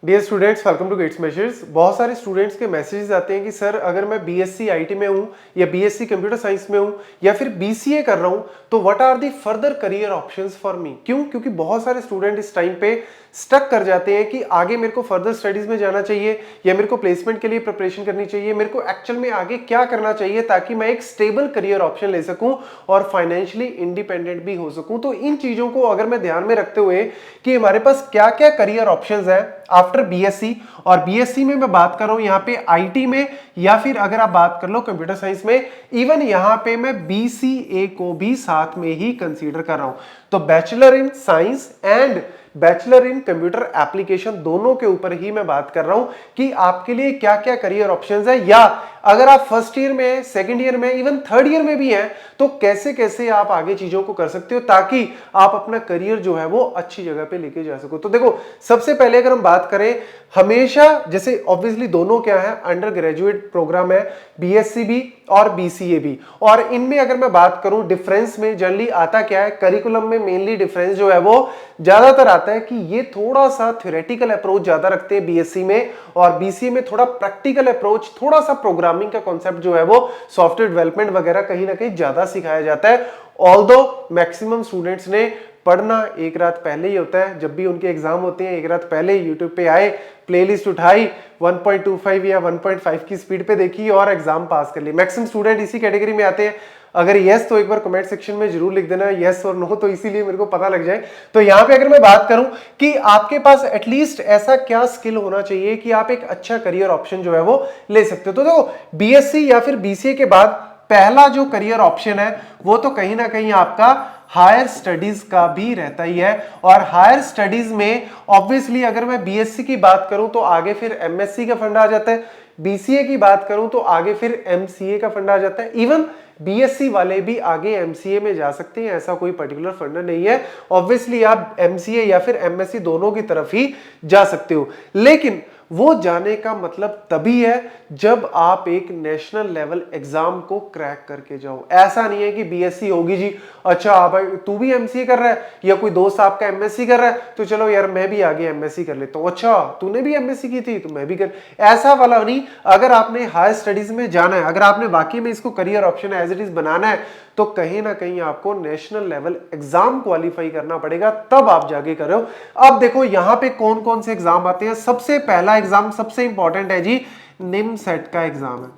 Dear students, welcome to Gate Smashers. बहुत सारे students के मैसेजेस आते हैं कि सर अगर मैं बीएससी आईटी में हूं या बीएससी कंप्यूटर साइंस में हूं या फिर बीसीए कर रहा हूं तो what are the further career options for me. क्यों? क्योंकि बहुत सारे स्टूडेंट इस टाइम पे स्टक कर जाते हैं कि आगे मेरे को फर्दर स्टडीज में जाना चाहिए या मेरे को प्लेसमेंट के लिए प्रिपरेशन करनी चाहिए, मेरे को एक्चुअल में आगे क्या करना चाहिए ताकि मैं एक स्टेबल करियर ऑप्शन ले सकूं और फाइनेंशियली इंडिपेंडेंट भी हो सकूं। तो इन चीजों को अगर मैं ध्यान में रखते हुए कि हमारे पास क्या क्या करियर ऑप्शंस है आफ्टर बीएससी, और बीएससी में मैं बात कर रहा हूं यहाँ पे आईटी में, या फिर अगर आप बात कर लो कंप्यूटर साइंस में, इवन यहाँ पे मैं बीसीए को भी साथ में ही कंसीडर कर रहा हूं। तो bachelor in science and bachelor in computer application दोनों के ऊपर ही मैं बात कर रहा हूं कि आपके लिए क्या क्या करियर ऑप्शंस है, या अगर आप फर्स्ट ईयर में, सेकंड ईयर में, इवन थर्ड ईयर में भी हैं तो कैसे कैसे आप आगे चीजों को कर सकते हो ताकि आप अपना करियर जो है वो अच्छी जगह पे लेके जा सको। तो देखो, सबसे पहले अगर हम बात करें, हमेशा जैसे ऑब्वियसली दोनों क्या है, अंडर ग्रेजुएट प्रोग्राम है, बीएससी भी और बीसीए भी। और इनमें अगर मैं बात करूं डिफरेंस में जनरली आता क्या है, करिकुलम में मेनली डिफरेंस जो है वो ज्यादातर आता है कि ये थोड़ा सा थ्योरेटिकल अप्रोच ज्यादा रखते हैं बीएससी में, और बीसीए में थोड़ा प्रैक्टिकल अप्रोच, थोड़ा सा प्रोग्रामिंग का कॉन्सेप्ट जो है वो सॉफ्टवेयर डेवलपमेंट वगैरह कहीं ना कहीं ज्यादा सिखाया जाता है। ऑल्दो मैक्सिमम स्टूडेंट्स ने पढ़ना एक रात पहले ही होता है, जब भी उनके एग्जाम होते हैं एक रात पहले यूट्यूब पे आए, प्लेलिस्ट उठाई, 1.25 या 1.5 की स्पीड पे देखी और एग्जाम पास कर ली। मैक्सिमम स्टूडेंट इसी कैटेगरी में आते हैं। अगर यस तो एक बार कमेंट सेक्शन में जरूर लिख देना यस और नो, तो इसीलिए मेरे को पता लग जाए। तो यहाँ पे अगर मैं बात करूं कि आपके पास एटलीस्ट ऐसा क्या स्किल होना चाहिए कि आप एक अच्छा करियर ऑप्शन जो है वो ले सकते हो। तो देखो, बीएससी या फिर बीसीए के बाद पहला जो करियर ऑप्शन है वो तो कहीं ना कहीं आपका हायर स्टडीज का भी रहता ही है। और हायर स्टडीज में ऑब्वियसली अगर मैं बीएससी की बात करूं तो आगे फिर एमएससी का फंडा आ जाता है, बीसीए की बात करूं तो आगे फिर एमसीए का फंडा आ जाता है। इवन बीएससी वाले भी आगे एमसीए में जा सकते हैं, ऐसा कोई पर्टिकुलर फंडा नहीं है। ऑब्वियसली आप एमसीए या फिर एमएससी दोनों की तरफ ही जा सकते हो, लेकिन वो जाने का मतलब तभी है जब आप एक नेशनल लेवल एग्जाम को क्रैक करके जाओ। ऐसा नहीं है कि बीएससी होगी जी, अच्छा भाई तू भी एमसीए कर रहा है या कोई दोस्त आपका एमएससी कर रहा है तो चलो यार मैं भी आगे एमएससी कर लेता हूं, अच्छा तूने भी एमएससी की थी तो मैं भी कर, ऐसा वाला नहीं। अगर आपने हायर स्टडीज में जाना है, अगर आपने वाकई में इसको career option as it is बनाना है, तो कहीं ना कहीं आपको नेशनल लेवल एग्जाम क्वालिफाई करना पड़ेगा, तब आप जाके कर रहे हो। अब देखो यहां पे कौन कौन से एग्जाम आते हैं। सबसे पहला एग्जाम सबसे इंपॉर्टेंट है जी, निम सेट का एग्जाम है,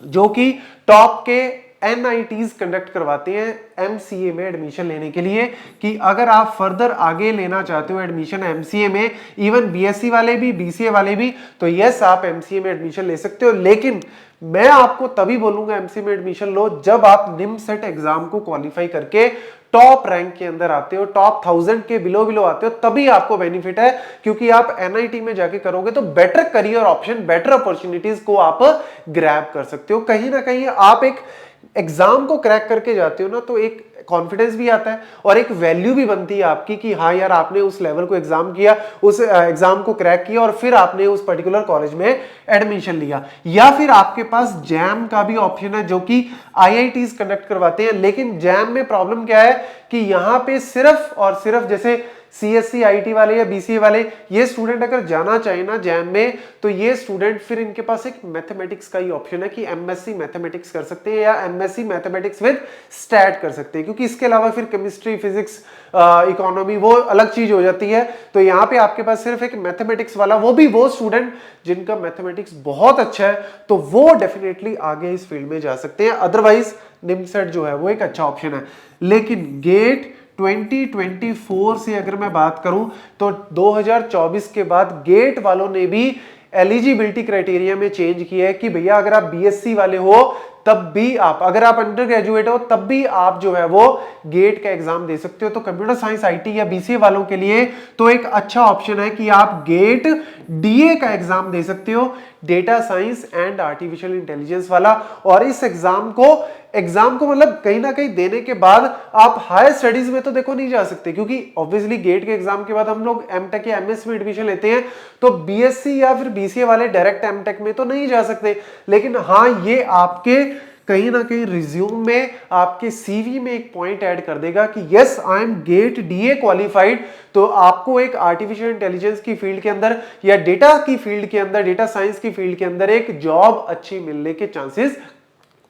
जो कि टॉप के एनआईटीज कंडक्ट करवाते हैं एमसीए में एडमिशन लेने के लिए, कि अगर आप फर्दर आगे लेना चाहते हो एडमिशन एमसीए में, इवन बीएससी वाले भी बीसीए वाले भी, तो यस आप एमसीए में एडमिशन ले सकते हो। लेकिन मैं आपको तभी बोलूंगा एमसीए में एडमिशन लो जब आप निम सेट एग्जाम को क्वालिफाई करके टॉप रैंक के अंदर आते हो, टॉप 1000 के बिलो आते हो, तभी आपको बेनिफिट है। क्योंकि आप एनआईटी में जाके करोगे तो better career option, better opportunities को आप ग्रैब कर सकते हो। कहीं ना कहीं आप एक एग्जाम को क्रैक करके जाते हो ना, तो एक कॉन्फिडेंस भी आता है और एक वैल्यू भी बनती है आपकी कि हाँ यार आपने उस लेवल को एग्जाम किया, उस एग्जाम को क्रैक किया और फिर आपने उस पर्टिकुलर कॉलेज में एडमिशन लिया। या फिर आपके पास जैम का भी ऑप्शन है, जो कि आईआईटीज कंडक्ट करवाते हैं। लेकिन जैम में प्रॉब्लम क्या है कि यहां पे सिर्फ और सिर्फ जैसे सीएससी आईटी वाले या बीसीए वाले, ये स्टूडेंट अगर जाना चाहे ना जैम में, तो ये स्टूडेंट फिर इनके पास एक मैथमेटिक्स का ही ऑप्शन है कि एमएससी मैथमेटिक्स कर सकते हैं या एमएससी मैथमेटिक्स विद स्टैट कर सकते हैं, क्योंकि इसके अलावा फिर केमिस्ट्री, फिजिक्स, इकोनॉमी वो अलग चीज हो जाती है। तो यहाँ पे आपके पास सिर्फ एक मैथमेटिक्स वाला, वो भी वो स्टूडेंट जिनका मैथमेटिक्स बहुत अच्छा है, तो वो डेफिनेटली आगे इस फील्ड में जा सकते हैं। अदरवाइज निमसेट जो है वो एक अच्छा ऑप्शन है। लेकिन गेट 2024 से अगर मैं बात करूं तो 2024 के बाद गेट वालों ने भी एलिजिबिलिटी क्राइटेरिया में चेंज किया है कि भैया अगर आप बीएससी वाले हो तब भी आप, अगर आप अंडर ग्रेजुएट हो तब भी आप जो है वो गेट का एग्जाम दे सकते हो। तो कंप्यूटर साइंस आईटी या बीसीए वालों के लिए तो एक अच्छा ऑप्शन है कि आप गेट डीए का एग्जाम दे सकते हो, data science and artificial intelligence वाला। और इस एग्जाम को मतलब कहीं ना कहीं देने के बाद आप हायर स्टडीज में तो देखो नहीं जा सकते, क्योंकि ऑब्वियसली गेट के एग्जाम के बाद हम लोग एमटेक या एमएस में एडमिशन लेते हैं, तो बीएससी या फिर बीसीए वाले डायरेक्ट एमटेक में तो नहीं जा सकते। लेकिन हाँ, ये आपके कहीं ना कहीं रिज्यूम में, आपके सीवी में एक पॉइंट ऐड कर देगा कि yes I am GATE DA qualified. तो आपको एक आर्टिफिशियल इंटेलिजेंस की फील्ड के अंदर या डेटा की फील्ड के अंदर, डेटा साइंस की फील्ड के अंदर एक जॉब अच्छी मिलने के चांसेस,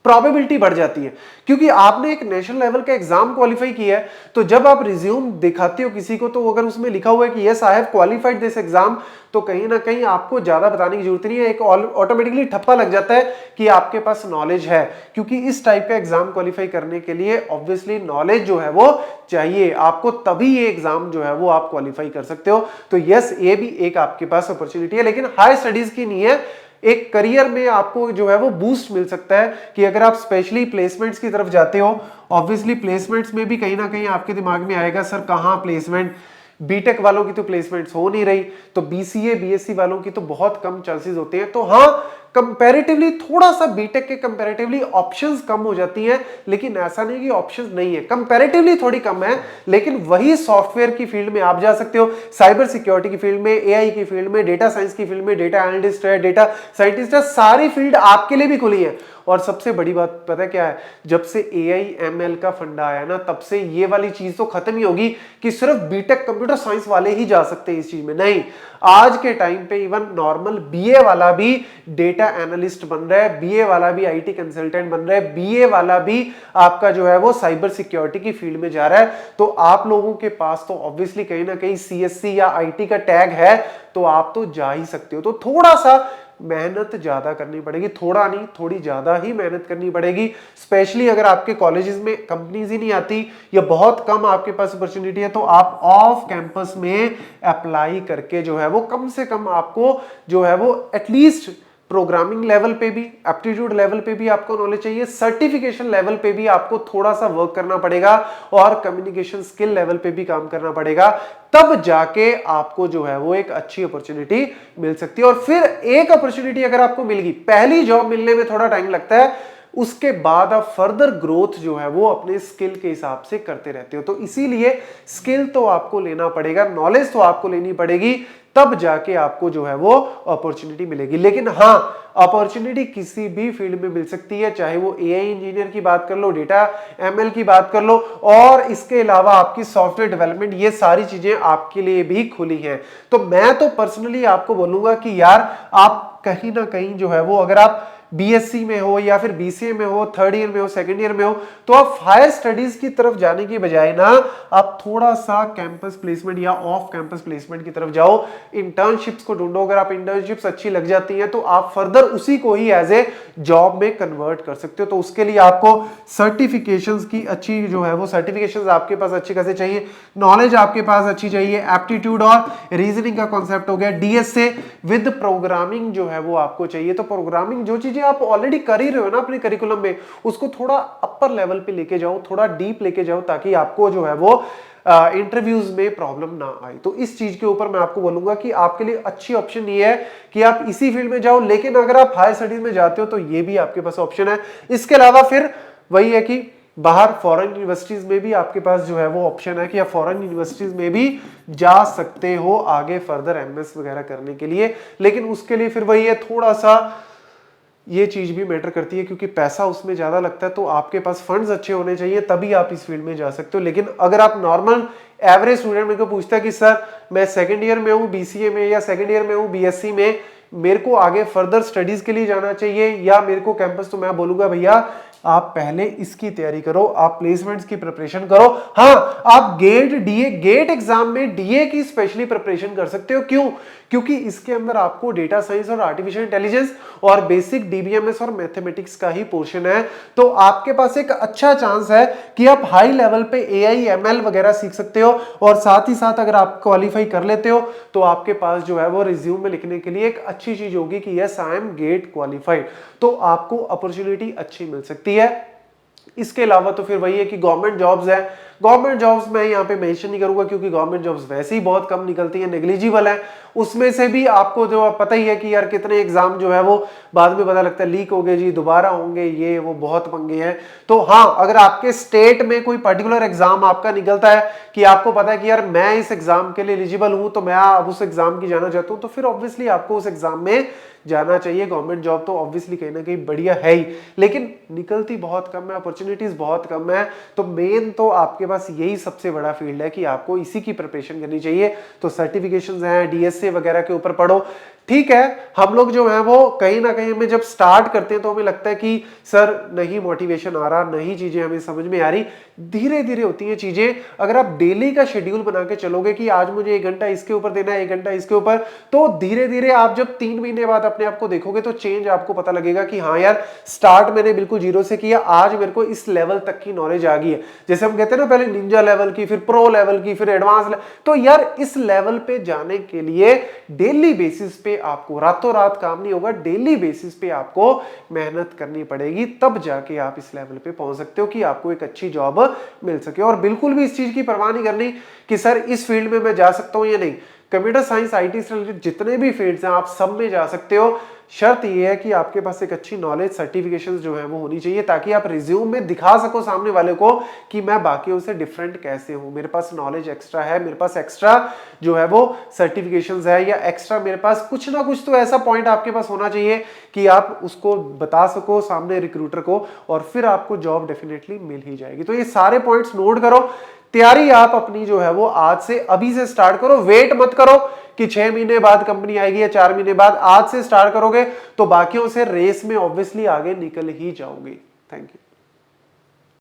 प्रोबेबिलिटी बढ़ जाती है, क्योंकि आपने एक नेशनल लेवल का एग्जाम क्वालिफाई किया है। तो जब आप रिज्यूम दिखाते हो किसी को, तो अगर उसमें लिखा हुआ है कि yes I have qualified this exam, तो कहीं ना कहीं आपको ज्यादा बताने की जरूरत नहीं है, एक ऑटोमेटिकली ठप्पा लग जाता है कि आपके पास नॉलेज है। क्योंकि इस टाइप का एग्जाम क्वालिफाई करने के लिए ऑब्वियसली नॉलेज जो है वो चाहिए आपको, तभी ये एग्जाम जो है वो आप क्वालिफाई कर सकते हो। तो यस, ये भी एक आपके पास अपॉर्चुनिटी है, लेकिन हायर स्टडीज की नहीं है। एक करियर में आपको जो है वो बूस्ट मिल सकता है कि अगर आप स्पेशली प्लेसमेंट्स की तरफ जाते हो, ऑब्वियसली प्लेसमेंट्स में भी कहीं ना कहीं आपके दिमाग में आएगा सर कहां प्लेसमेंट, बीटेक वालों की तो प्लेसमेंट्स हो नहीं रही, तो बीसीए बीएससी वालों की तो बहुत कम चांसेस होते हैं। तो हाँ, कंपैरेटिवली थोड़ा सा बीटेक के कंपैरेटिवली ऑप्शंस कम हो जाती हैं, लेकिन ऐसा नहीं कि ऑप्शंस नहीं है, कंपैरेटिवली थोड़ी कम है, लेकिन वही सॉफ्टवेयर की फील्ड में आप जा सकते हो, साइबर सिक्योरिटी की फील्ड में, एआई की फील्ड में, डेटा साइंस की फील्ड में, डेटा एनालिस्ट है, डेटा साइंटिस्ट है, सारी फील्ड आपके लिए भी खुली है। और सबसे बड़ी बात पता है क्या है, जब से एआई एमएल का फंडा आया ना, तब से ये वाली चीज तो खत्म ही होगी कि सिर्फ बीटेक कंप्यूटर साइंस वाले ही जा सकते हैं इस चीज में। नहीं, आज के टाइम पे इवन नॉर्मल बीए वाला भी डेटा एनालिस्ट बन रहा है, बीए वाला भी आईटी कंसल्टेंट बन रहा है, बीए वाला भी आपका जो है वो साइबर सिक्योरिटी की फील्ड में जा रहा है। तो आप लोगों के पास तो ऑब्वियसली कहीं ना कहीं सीएससी या आईटी का टैग है, तो आप तो जा ही सकते हो। तो थोड़ा सा मेहनत ज्यादा करनी पड़ेगी, थोड़ा नहीं थोड़ी ज्यादा ही मेहनत करनी पड़ेगी, स्पेशली अगर आपके कॉलेजेस में कंपनीज ही नहीं आती या बहुत कम आपके पास अपॉर्चुनिटी है, तो आप ऑफ कैंपस में अप्लाई करके जो है वो कम से कम आपको जो है वो एटलीस्ट प्रोग्रामिंग लेवल पे भी, एप्टीट्यूड लेवल पे भी आपको नॉलेज चाहिए, सर्टिफिकेशन लेवल पे भी आपको थोड़ा सा वर्क करना पड़ेगा, और कम्युनिकेशन स्किल लेवल पे भी काम करना पड़ेगा, तब जाके आपको जो है वो एक अच्छी अपॉर्चुनिटी मिल सकती है। और फिर एक अपॉर्चुनिटी अगर आपको मिल गई, पहली जॉब मिलने में थोड़ा टाइम लगता है, उसके बाद आप फर्दर ग्रोथ जो है वो अपने स्किल के हिसाब से करते रहते हो। तो इसीलिए स्किल तो आपको लेना पड़ेगा, नॉलेज तो आपको लेनी पड़ेगी, तब जाके आपको जो है वो अपॉर्चुनिटी मिलेगी। लेकिन हाँ, अपॉर्चुनिटी किसी भी फील्ड में मिल सकती है, चाहे वो एआई इंजीनियर की बात कर लो, डेटा एमएल की बात कर लो, और इसके अलावा आपकी सॉफ्टवेयर डेवलपमेंट, ये सारी चीजें आपके लिए भी खुली हैं। तो मैं तो पर्सनली आपको बोलूंगा कि यार आप कहीं ना कहीं जो है वो, अगर आप बीएससी में हो या फिर बीसीए में हो, थर्ड ईयर में हो, सेकंड ईयर में हो, तो आप हायर स्टडीज की तरफ जाने की बजाय ना आप थोड़ा सा कैंपस प्लेसमेंट या ऑफ कैंपस प्लेसमेंट की तरफ जाओ, इंटर्नशिप्स को ढूंढो। अगर आप इंटर्नशिप्स अच्छी लग जाती हैं तो आप फर्दर उसी को ही एज ए जॉब में कन्वर्ट कर सकते हो। तो उसके लिए आपको सर्टिफिकेशंस की अच्छी जो है वो सर्टिफिकेशंस आपके पास अच्छी खासी चाहिए, नॉलेज आपके पास अच्छी चाहिए, एप्टीट्यूड और रीजनिंग का कॉन्सेप्ट हो गया, डीएसए विद प्रोग्रामिंग जो है वो आपको चाहिए। तो प्रोग्रामिंग जो चीजें आप ऑलरेडी कर ही रहे हो ना अपने करिकुलम में, उसको थोड़ा अपर लेवल पे लेके जाओ, थोड़ा डीप लेके जाओ, ताकि आपको जो है वो इंटरव्यूज में प्रॉब्लम ना आए। तो इस चीज के ऊपर मैं आपको बोलूंगा कि आपके लिए अच्छी ऑप्शन ये है कि आप इसी फील्ड में जाओ, लेकिन अगर आप हायर स्टडीज में जाते हो तो ये भी आपके पास ऑप्शन है। इसके अलावा फिर वही है कि बाहर फॉरेन यूनिवर्सिटीज में भी आपके पास जो है वो ऑप्शन है कि आप फॉरेन यूनिवर्सिटीज में भी जा सकते हो आगे फर्दर एमएस वगैरह करने के लिए। लेकिन उसके लिए फिर वही है, थोड़ा सा ये चीज भी मैटर करती है, क्योंकि पैसा उसमें ज्यादा लगता है, तो आपके पास फंड्स अच्छे होने चाहिए, तभी आप इस फील्ड में जा सकते हो। लेकिन अगर आप नॉर्मल एवरेज स्टूडेंट मेरे को पूछता है कि सर मैं सेकंड ईयर में हूँ बीसीए में, या सेकंड ईयर में हूँ बीएससी में, मेरे को आगे फर्दर स्टडीज के लिए जाना चाहिए या मेरे को कैंपस, तो मैं बोलूंगा भैया आप पहले इसकी तैयारी करो, आप प्लेसमेंट्स की प्रिपरेशन करो। हाँ, आप गेट एग्जाम में डीए की स्पेशली प्रिपरेशन कर सकते हो। क्यों? क्योंकि इसके अंदर आपको डेटा साइंस और आर्टिफिशियल इंटेलिजेंस और बेसिक डीबीएमएस और मैथमेटिक्स का ही पोर्शन है। तो आपके पास एक अच्छा चांस है कि आप हाई लेवल पे एआई एमएल वगैरह सीख सकते हो, और साथ ही साथ अगर आप क्वालिफाई कर लेते हो तो आपके पास जो है वो रिज्यूम में लिखने के लिए एक अच्छी चीज होगी कि yes I am GATE qualified, तो आपको अपॉर्चुनिटी अच्छी मिल सकती है। इसके अलावा तो फिर वही है कि गवर्नमेंट जॉब्स है, गवर्नमेंट जॉब्स मैं यहाँ पे मेंशन नहीं करूंगा क्योंकि गवर्नमेंट जॉब्स वैसे ही बहुत कम निकलती है, नेग्लिजिबल है। उसमें से भी आपको जो पता ही है कि यार कितने एग्जाम जो है वो बाद में पता लगता है लीक हो गए जी, दोबारा होंगे, ये वो बहुत पंगे हैं। तो हाँ, अगर आपके स्टेट में कोई पर्टिकुलर एग्जाम आपका निकलता है कि आपको पता है कि यार मैं इस एग्जाम के लिए एलिजिबल हूं, तो मैं अब उस एग्जाम की जाना चाहता हूं, तो फिर ऑब्वियसली आपको उस एग्जाम में जाना चाहिए। गवर्नमेंट जॉब तो ऑब्वियसली कहीं ना कहीं बढ़िया है ही, लेकिन निकलती बहुत कम है, अपॉर्चुनिटीज बहुत कम है। तो मेन तो आपके पास यही सबसे बड़ा फील्ड है कि आपको इसी की प्रिपरेशन करनी चाहिए। तो सर्टिफिकेशंस हैं, डीएसए वगैरह के ऊपर पढ़ो। ठीक है, हम लोग जो है वो कहीं ना कहीं में जब स्टार्ट करते हैं तो हमें लगता है कि सर नहीं मोटिवेशन आ रहा, नहीं चीजें हमें समझ में आ रही। धीरे धीरे होती हैं चीजें। अगर आप डेली का शेड्यूल बना के चलोगे कि आज मुझे 1 घंटा इसके ऊपर देना है, 1 घंटा इसके ऊपर, तो धीरे धीरे आप जब 3 महीने बाद अपने आप को देखोगे तो चेंज आपको पता लगेगा कि हाँ यार, स्टार्ट मैंने बिल्कुल जीरो से किया, आज मेरे को इस लेवल तक की नॉलेज आ गई है। जैसे हम कहते हैं ना, पहले निंजा लेवल की, फिर प्रो लेवल की, फिर एडवांस लेवल। तो यार इस लेवल पे जाने के लिए डेली बेसिस पे आपको, रातों रात काम नहीं होगा, डेली बेसिस पे आपको मेहनत करनी पड़ेगी, तब जाके आप इस लेवल पे पहुंच सकते हो कि आपको एक अच्छी जॉब मिल सके। और बिल्कुल भी इस चीज की परवाह नहीं करनी कि सर इस फील्ड में मैं जा सकता हूं या नहीं। कंप्यूटर साइंस, आईटी से रिलेटेड जितने भी फील्ड्स हैं आप सब में जा सकते हो। शर्त यह है कि आपके पास एक अच्छी नॉलेज, सर्टिफिकेशंस जो है वो होनी चाहिए, ताकि आप रिज्यूम में दिखा सको सामने वाले को कि मैं बाकियों से डिफरेंट कैसे हूं, मेरे पास नॉलेज एक्स्ट्रा है, मेरे पास एक्स्ट्रा जो है वो सर्टिफिकेशंस है, या एक्स्ट्रा मेरे पास कुछ ना कुछ तो ऐसा पॉइंट आपके पास होना चाहिए कि आप उसको बता सको सामने रिक्रूटर को, और फिर आपको जॉब डेफिनेटली मिल ही जाएगी। तो ये सारे पॉइंट्स नोट करो। तैयारी आप अपनी जो है वो आज से, अभी से स्टार्ट करो। वेट मत करो कि 6 महीने बाद कंपनी आएगी या 4 महीने बाद। आज से स्टार्ट करोगे तो बाकियों से रेस में ऑब्वियसली आगे निकल ही जाओगे। Thank you.